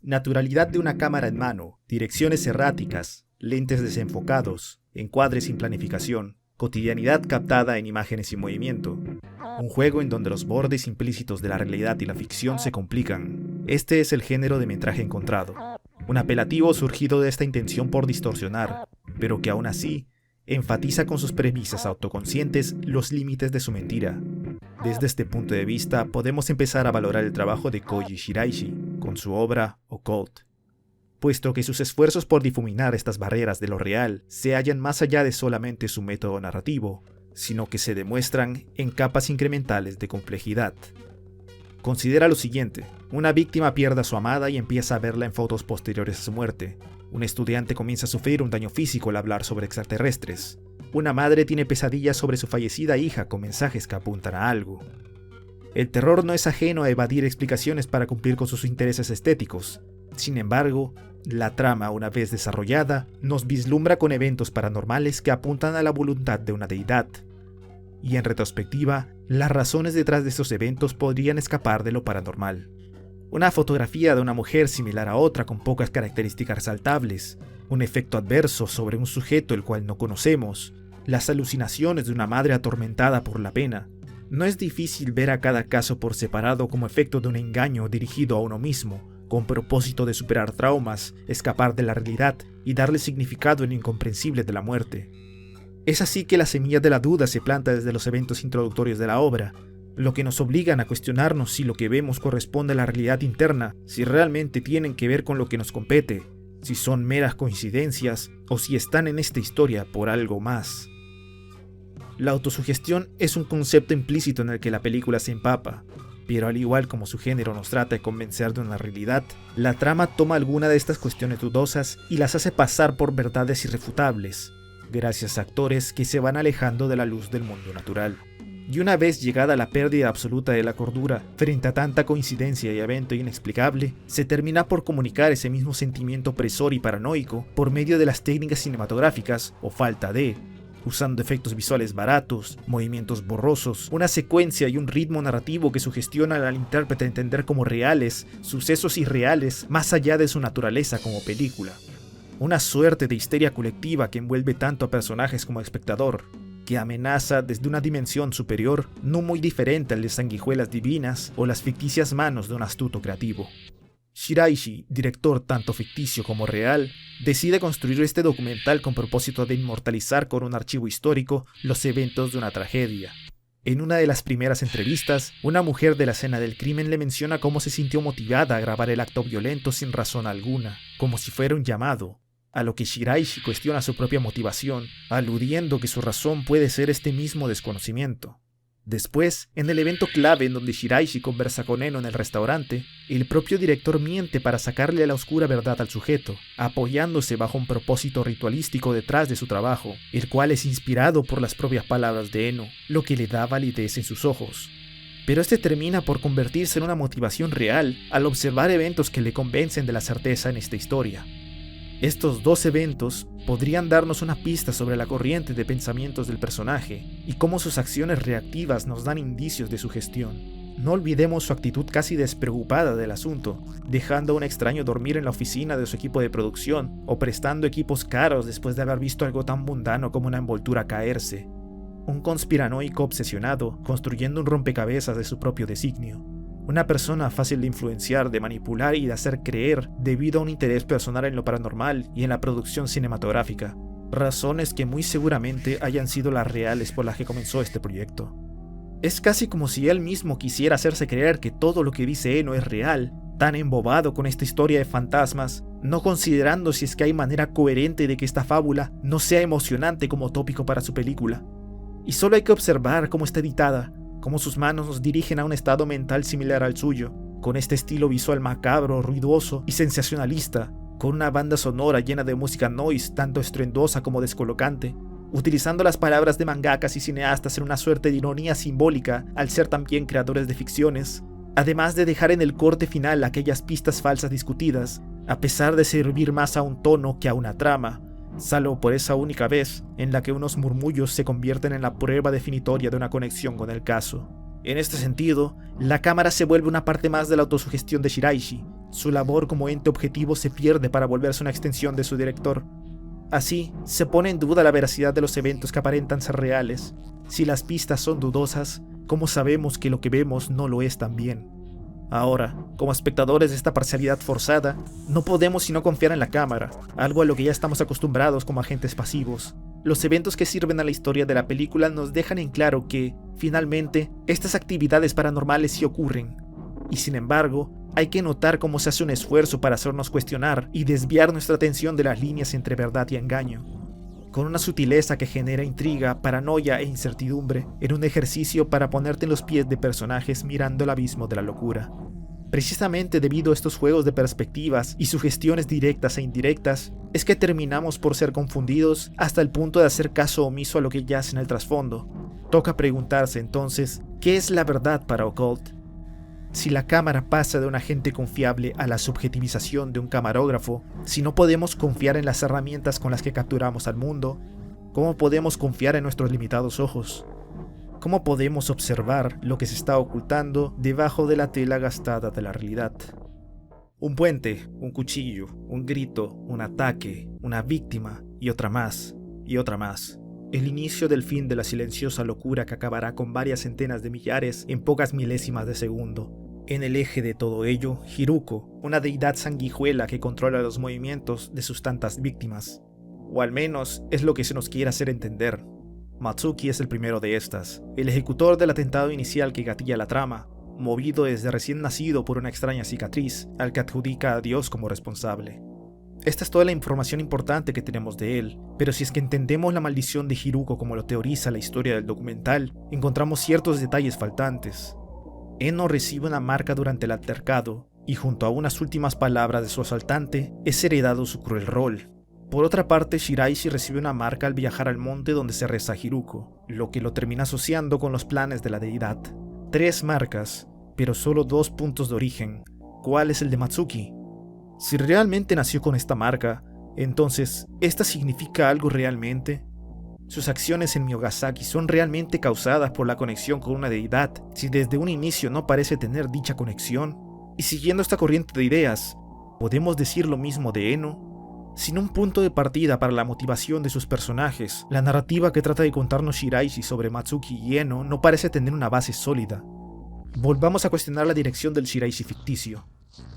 Naturalidad de una cámara en mano, direcciones erráticas, lentes desenfocados, encuadres sin planificación, cotidianidad captada en imágenes y movimiento. Un juego en donde los bordes implícitos de la realidad y la ficción se complican. Este es el género de metraje encontrado. Un apelativo surgido de esta intención por distorsionar, pero que aún así enfatiza con sus premisas autoconscientes los límites de su mentira. Desde este punto de vista podemos empezar a valorar el trabajo de Koji Shiraishi con su obra Occult, puesto que sus esfuerzos por difuminar estas barreras de lo real se hallan más allá de solamente su método narrativo, sino que se demuestran en capas incrementales de complejidad. Considera lo siguiente: una víctima pierde a su amada y empieza a verla en fotos posteriores a su muerte. Un estudiante comienza a sufrir un daño físico al hablar sobre extraterrestres. Una madre tiene pesadillas sobre su fallecida hija con mensajes que apuntan a algo. El terror no es ajeno a evadir explicaciones para cumplir con sus intereses estéticos. Sin embargo, la trama, una vez desarrollada, nos vislumbra con eventos paranormales que apuntan a la voluntad de una deidad. Y en retrospectiva, las razones detrás de estos eventos podrían escapar de lo paranormal. Una fotografía de una mujer similar a otra con pocas características resaltables, un efecto adverso sobre un sujeto el cual no conocemos, las alucinaciones de una madre atormentada por la pena. No es difícil ver a cada caso por separado como efecto de un engaño dirigido a uno mismo, con propósito de superar traumas, escapar de la realidad y darle significado en lo incomprensible de la muerte. Es así que la semilla de la duda se planta desde los eventos introductorios de la obra, lo que nos obligan a cuestionarnos si lo que vemos corresponde a la realidad interna, si realmente tienen que ver con lo que nos compete, si son meras coincidencias o si están en esta historia por algo más. La autosugestión es un concepto implícito en el que la película se empapa, pero al igual como su género nos trata de convencer de una realidad, la trama toma alguna de estas cuestiones dudosas y las hace pasar por verdades irrefutables, gracias a actores que se van alejando de la luz del mundo natural. Y una vez llegada la pérdida absoluta de la cordura frente a tanta coincidencia y evento inexplicable, se termina por comunicar ese mismo sentimiento opresor y paranoico por medio de las técnicas cinematográficas, o falta de, usando efectos visuales baratos, movimientos borrosos, una secuencia y un ritmo narrativo que sugestionan al intérprete a entender como reales sucesos irreales más allá de su naturaleza como película. Una suerte de histeria colectiva que envuelve tanto a personajes como a espectador, que amenaza desde una dimensión superior no muy diferente al de sanguijuelas divinas o las ficticias manos de un astuto creativo. Shiraishi, director tanto ficticio como real, decide construir este documental con propósito de inmortalizar con un archivo histórico los eventos de una tragedia. En una de las primeras entrevistas, una mujer de la escena del crimen le menciona cómo se sintió motivada a grabar el acto violento sin razón alguna, como si fuera un llamado, a lo que Shiraishi cuestiona su propia motivación, aludiendo que su razón puede ser este mismo desconocimiento. Después, en el evento clave en donde Shiraishi conversa con Eno en el restaurante, el propio director miente para sacarle la oscura verdad al sujeto, apoyándose bajo un propósito ritualístico detrás de su trabajo, el cual es inspirado por las propias palabras de Eno, lo que le da validez en sus ojos. Pero este termina por convertirse en una motivación real al observar eventos que le convencen de la certeza en esta historia. Estos dos eventos podrían darnos una pista sobre la corriente de pensamientos del personaje y cómo sus acciones reactivas nos dan indicios de su gestión. No olvidemos su actitud casi despreocupada del asunto, dejando a un extraño dormir en la oficina de su equipo de producción o prestando equipos caros después de haber visto algo tan mundano como una envoltura caerse. Un conspiranoico obsesionado construyendo un rompecabezas de su propio designio. Una persona fácil de influenciar, de manipular y de hacer creer debido a un interés personal en lo paranormal y en la producción cinematográfica. Razones que muy seguramente hayan sido las reales por las que comenzó este proyecto. Es casi como si él mismo quisiera hacerse creer que todo lo que dice Eno es real, tan embobado con esta historia de fantasmas, no considerando si es que hay manera coherente de que esta fábula no sea emocionante como tópico para su película. Y solo hay que observar cómo está editada, cómo sus manos nos dirigen a un estado mental similar al suyo, con este estilo visual macabro, ruidoso y sensacionalista, con una banda sonora llena de música noise tanto estruendosa como descolocante, utilizando las palabras de mangakas y cineastas en una suerte de ironía simbólica al ser también creadores de ficciones, además de dejar en el corte final aquellas pistas falsas discutidas, a pesar de servir más a un tono que a una trama, salvo por esa única vez en la que unos murmullos se convierten en la prueba definitoria de una conexión con el caso. En este sentido, la cámara se vuelve una parte más de la autosugestión de Shiraishi, Su labor como ente objetivo se pierde para volverse una extensión de su director. Así, se pone en duda la veracidad de los eventos que aparentan ser reales. Si las pistas son dudosas, ¿cómo sabemos que lo que vemos no lo es también? Ahora, como espectadores de esta parcialidad forzada, no podemos sino confiar en la cámara, algo a lo que ya estamos acostumbrados como agentes pasivos. Los eventos que sirven a la historia de la película nos dejan en claro que, finalmente, estas actividades paranormales sí ocurren. Y sin embargo, hay que notar cómo se hace un esfuerzo para hacernos cuestionar y desviar nuestra atención de las líneas entre verdad y engaño, con una sutileza que genera intriga, paranoia e incertidumbre, en un ejercicio para ponerte en los pies de personajes mirando el abismo de la locura. Precisamente debido a estos juegos de perspectivas y sugestiones directas e indirectas, es que terminamos por ser confundidos hasta el punto de hacer caso omiso a lo que yace en el trasfondo. Toca preguntarse entonces, ¿qué es la verdad para Occult? Si la cámara pasa de un agente confiable a la subjetivización de un camarógrafo, si no podemos confiar en las herramientas con las que capturamos al mundo, ¿cómo podemos confiar en nuestros limitados ojos? ¿Cómo podemos observar lo que se está ocultando debajo de la tela gastada de la realidad? Un puente, un cuchillo, un grito, un ataque, una víctima y otra más, y otra más. El inicio del fin de la silenciosa locura que acabará con varias centenas de millares en pocas milésimas de segundo. En el eje de todo ello, Hiruko, una deidad sanguijuela que controla los movimientos de sus tantas víctimas. O al menos es lo que se nos quiere hacer entender. Matsuki es el primero de estas, el ejecutor del atentado inicial que gatilla la trama, movido desde recién nacido por una extraña cicatriz, al que adjudica a Dios como responsable. Esta es toda la información importante que tenemos de él, pero si es que entendemos la maldición de Hiruko como lo teoriza la historia del documental, encontramos ciertos detalles faltantes. Eno recibe una marca durante el altercado, y junto a unas últimas palabras de su asaltante, es heredado su cruel rol. Por otra parte, Shiraishi recibe una marca al viajar al monte donde se reza Hiruko, lo que lo termina asociando con los planes de la deidad. 3 marcas, pero solo 2 puntos de origen. ¿Cuál es el de Matsuki? Si realmente nació con esta marca, entonces, ¿esta significa algo realmente? ¿Sus acciones en Miogasaki son realmente causadas por la conexión con una deidad, si desde un inicio no parece tener dicha conexión? Y siguiendo esta corriente de ideas, ¿podemos decir lo mismo de Eno? Sin un punto de partida para la motivación de sus personajes, la narrativa que trata de contarnos Shiraishi sobre Matsuki y Eno no parece tener una base sólida. Volvamos a cuestionar la dirección del Shiraishi ficticio.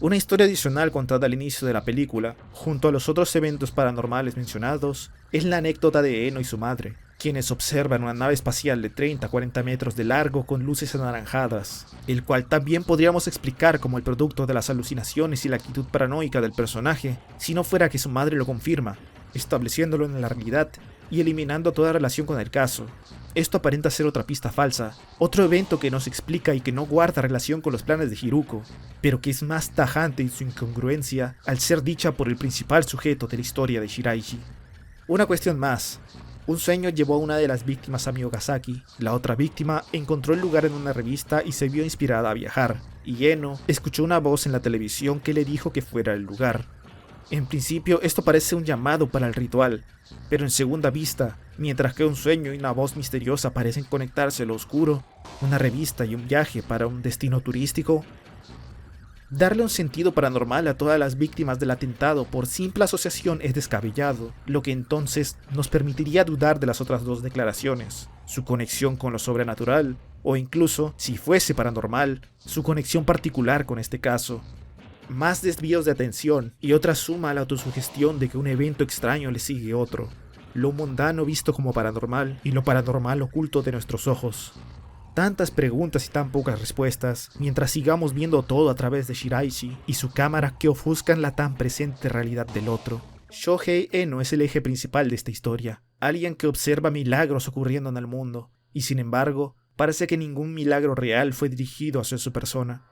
Una historia adicional contada al inicio de la película, junto a los otros eventos paranormales mencionados, es la anécdota de Eno y su madre, quienes observan una nave espacial de 30 a 40 metros de largo con luces anaranjadas, el cual también podríamos explicar como el producto de las alucinaciones y la actitud paranoica del personaje, si no fuera que su madre lo confirma, estableciéndolo en la realidad y eliminando toda relación con el caso. Esto aparenta ser otra pista falsa, otro evento que no se explica y que no guarda relación con los planes de Hiruko, pero que es más tajante en su incongruencia al ser dicha por el principal sujeto de la historia de Shiraishi. Una cuestión más. Un sueño llevó a una de las víctimas a Miogasaki, la otra víctima encontró el lugar en una revista y se vio inspirada a viajar, y Eno escuchó una voz en la televisión que le dijo que fuera al lugar. En principio esto parece un llamado para el ritual, pero en segunda vista, mientras que un sueño y una voz misteriosa parecen conectarse a lo oscuro, una revista y un viaje para un destino turístico, darle un sentido paranormal a todas las víctimas del atentado por simple asociación es descabellado, lo que entonces nos permitiría dudar de las otras 2 declaraciones, su conexión con lo sobrenatural, o incluso, si fuese paranormal, su conexión particular con este caso. Más desvíos de atención y otra suma a la autosugestión de que un evento extraño le sigue otro, lo mundano visto como paranormal y lo paranormal oculto de nuestros ojos. Tantas preguntas y tan pocas respuestas, mientras sigamos viendo todo a través de Shiraishi y su cámara que ofuscan la tan presente realidad del otro. Shohei Eno es el eje principal de esta historia, alguien que observa milagros ocurriendo en el mundo, y sin embargo, parece que ningún milagro real fue dirigido hacia su persona.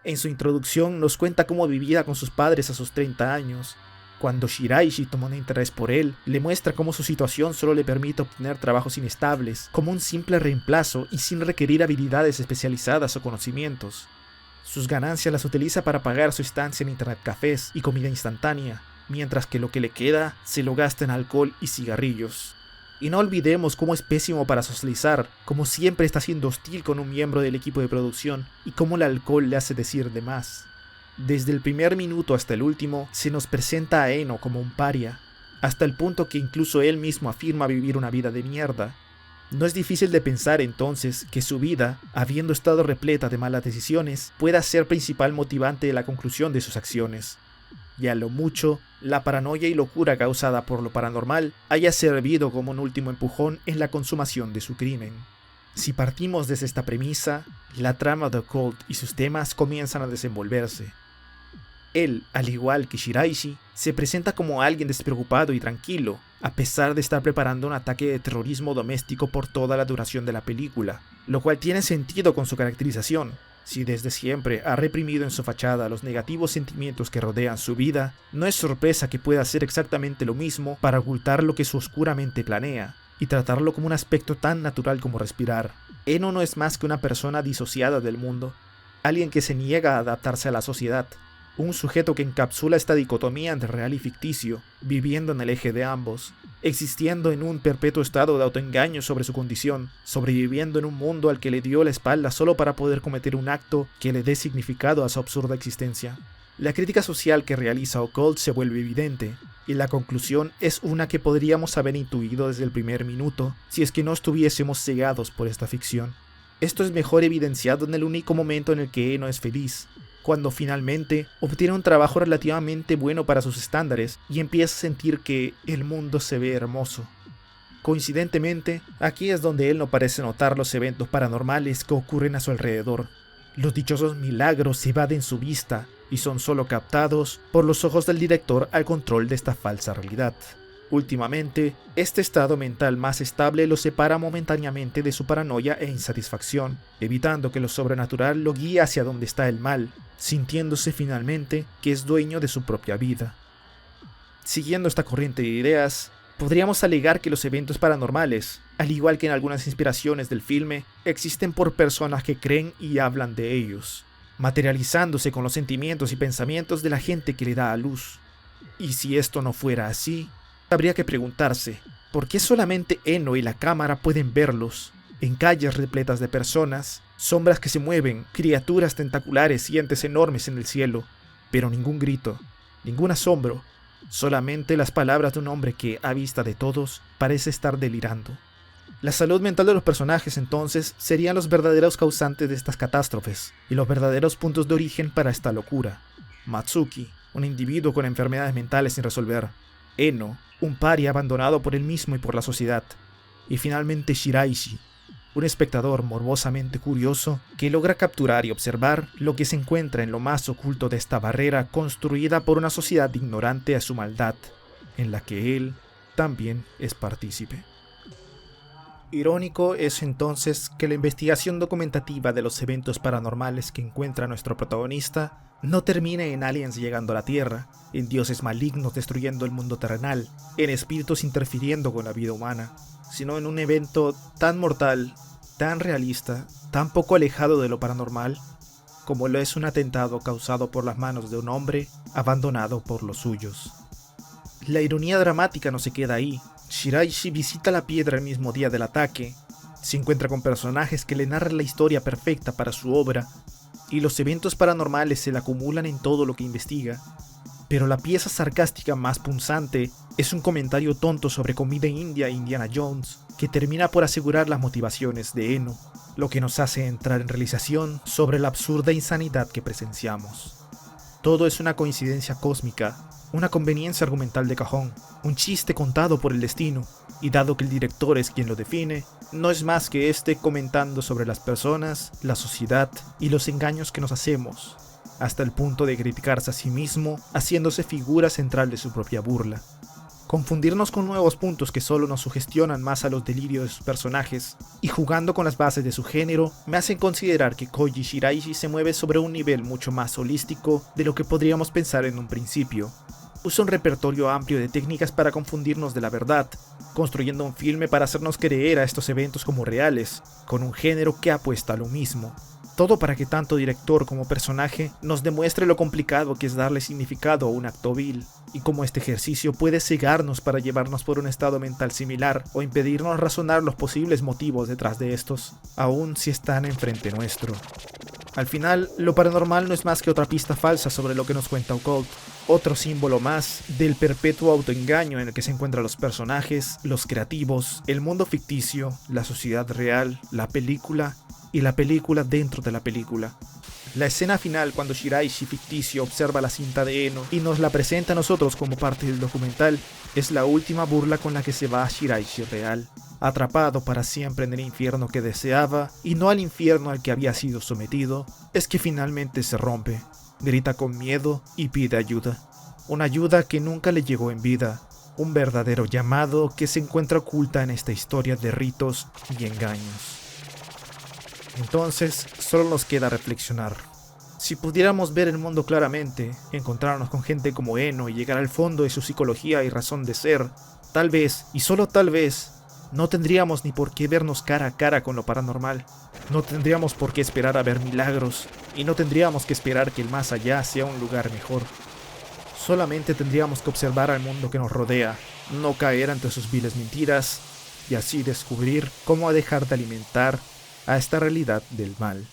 En su introducción nos cuenta cómo vivía con sus padres a sus 30 años. Cuando Shiraishi toma un interés por él, le muestra cómo su situación solo le permite obtener trabajos inestables, como un simple reemplazo y sin requerir habilidades especializadas o conocimientos. Sus ganancias las utiliza para pagar su estancia en internet cafés y comida instantánea, mientras que lo que le queda se lo gasta en alcohol y cigarrillos. Y no olvidemos cómo es pésimo para socializar, cómo siempre está siendo hostil con un miembro del equipo de producción y cómo el alcohol le hace decir de más. Desde el primer minuto hasta el último, se nos presenta a Eno como un paria, hasta el punto que incluso él mismo afirma vivir una vida de mierda. No es difícil de pensar entonces que su vida, habiendo estado repleta de malas decisiones, pueda ser principal motivante de la conclusión de sus acciones. Y a lo mucho, la paranoia y locura causada por lo paranormal haya servido como un último empujón en la consumación de su crimen. Si partimos desde esta premisa, la trama de Occult y sus temas comienzan a desenvolverse. Él, al igual que Shiraishi, se presenta como alguien despreocupado y tranquilo, a pesar de estar preparando un ataque de terrorismo doméstico por toda la duración de la película, lo cual tiene sentido con su caracterización. Si desde siempre ha reprimido en su fachada los negativos sentimientos que rodean su vida, no es sorpresa que pueda hacer exactamente lo mismo para ocultar lo que su oscura mente planea, y tratarlo como un aspecto tan natural como respirar. Eno no es más que una persona disociada del mundo, alguien que se niega a adaptarse a la sociedad, un sujeto que encapsula esta dicotomía entre real y ficticio, viviendo en el eje de ambos, existiendo en un perpetuo estado de autoengaño sobre su condición, sobreviviendo en un mundo al que le dio la espalda solo para poder cometer un acto que le dé significado a su absurda existencia. La crítica social que realiza Occult se vuelve evidente, y la conclusión es una que podríamos haber intuido desde el primer minuto si es que no estuviésemos cegados por esta ficción. Esto es mejor evidenciado en el único momento en el que Eno es feliz, cuando finalmente obtiene un trabajo relativamente bueno para sus estándares y empieza a sentir que el mundo se ve hermoso. Coincidentemente, aquí es donde él no parece notar los eventos paranormales que ocurren a su alrededor. Los dichosos milagros evaden su vista y son solo captados por los ojos del director al control de esta falsa realidad. Últimamente, este estado mental más estable lo separa momentáneamente de su paranoia e insatisfacción, evitando que lo sobrenatural lo guíe hacia donde está el mal, sintiéndose finalmente que es dueño de su propia vida. Siguiendo esta corriente de ideas, podríamos alegar que los eventos paranormales, al igual que en algunas inspiraciones del filme, existen por personas que creen y hablan de ellos, materializándose con los sentimientos y pensamientos de la gente que le da a luz. Y si esto no fuera así, habría que preguntarse, ¿por qué solamente Eno y la cámara pueden verlos? En calles repletas de personas, sombras que se mueven, criaturas tentaculares y entes enormes en el cielo, pero ningún grito, ningún asombro, solamente las palabras de un hombre que, a vista de todos, parece estar delirando. La salud mental de los personajes, entonces, serían los verdaderos causantes de estas catástrofes, y los verdaderos puntos de origen para esta locura. Matsuki, un individuo con enfermedades mentales sin resolver. Eno, un paria abandonado por él mismo y por la sociedad. Y finalmente Shiraishi, un espectador morbosamente curioso que logra capturar y observar lo que se encuentra en lo más oculto de esta barrera construida por una sociedad ignorante a su maldad, en la que él también es partícipe. Irónico es entonces que la investigación documentativa de los eventos paranormales que encuentra nuestro protagonista no termine en aliens llegando a la Tierra, en dioses malignos destruyendo el mundo terrenal, en espíritus interfiriendo con la vida humana, sino en un evento tan mortal, tan realista, tan poco alejado de lo paranormal, como lo es un atentado causado por las manos de un hombre abandonado por los suyos. La ironía dramática no se queda ahí. Shiraishi visita la piedra el mismo día del ataque, se encuentra con personajes que le narran la historia perfecta para su obra, y los eventos paranormales se le acumulan en todo lo que investiga. Pero la pieza sarcástica más punzante es un comentario tonto sobre comida india e Indiana Jones, que termina por asegurar las motivaciones de Eno, lo que nos hace entrar en realización sobre la absurda insanidad que presenciamos. Todo es una coincidencia cósmica, una conveniencia argumental de cajón, un chiste contado por el destino, y dado que el director es quien lo define, no es más que este comentando sobre las personas, la sociedad y los engaños que nos hacemos, hasta el punto de criticarse a sí mismo, haciéndose figura central de su propia burla. Confundirnos con nuevos puntos que solo nos sugestionan más a los delirios de sus personajes, y jugando con las bases de su género, me hacen considerar que Koji Shiraishi se mueve sobre un nivel mucho más holístico de lo que podríamos pensar en un principio. Usa un repertorio amplio de técnicas para confundirnos de la verdad, construyendo un filme para hacernos creer a estos eventos como reales, con un género que apuesta a lo mismo. Todo para que tanto director como personaje nos demuestre lo complicado que es darle significado a un acto vil, y cómo este ejercicio puede cegarnos para llevarnos por un estado mental similar o impedirnos razonar los posibles motivos detrás de estos, aun si están enfrente nuestro. Al final, lo paranormal no es más que otra pista falsa sobre lo que nos cuenta Occult, otro símbolo más del perpetuo autoengaño en el que se encuentran los personajes, los creativos, el mundo ficticio, la sociedad real, la película y la película dentro de la película. La escena final, cuando Shiraishi ficticio observa la cinta de Eno y nos la presenta a nosotros como parte del documental, es la última burla con la que se va a Shiraishi real, atrapado para siempre en el infierno que deseaba y no al infierno al que había sido sometido. Es que finalmente se rompe, grita con miedo y pide ayuda. Una ayuda que nunca le llegó en vida, un verdadero llamado que se encuentra oculta en esta historia de ritos y engaños. Entonces, solo nos queda reflexionar. Si pudiéramos ver el mundo claramente, encontrarnos con gente como Eno y llegar al fondo de su psicología y razón de ser, tal vez, y solo tal vez, no tendríamos ni por qué vernos cara a cara con lo paranormal. No tendríamos por qué esperar a ver milagros, y no tendríamos que esperar que el más allá sea un lugar mejor. Solamente tendríamos que observar al mundo que nos rodea, no caer ante sus viles mentiras, y así descubrir cómo dejar de alimentar a esta realidad del mal.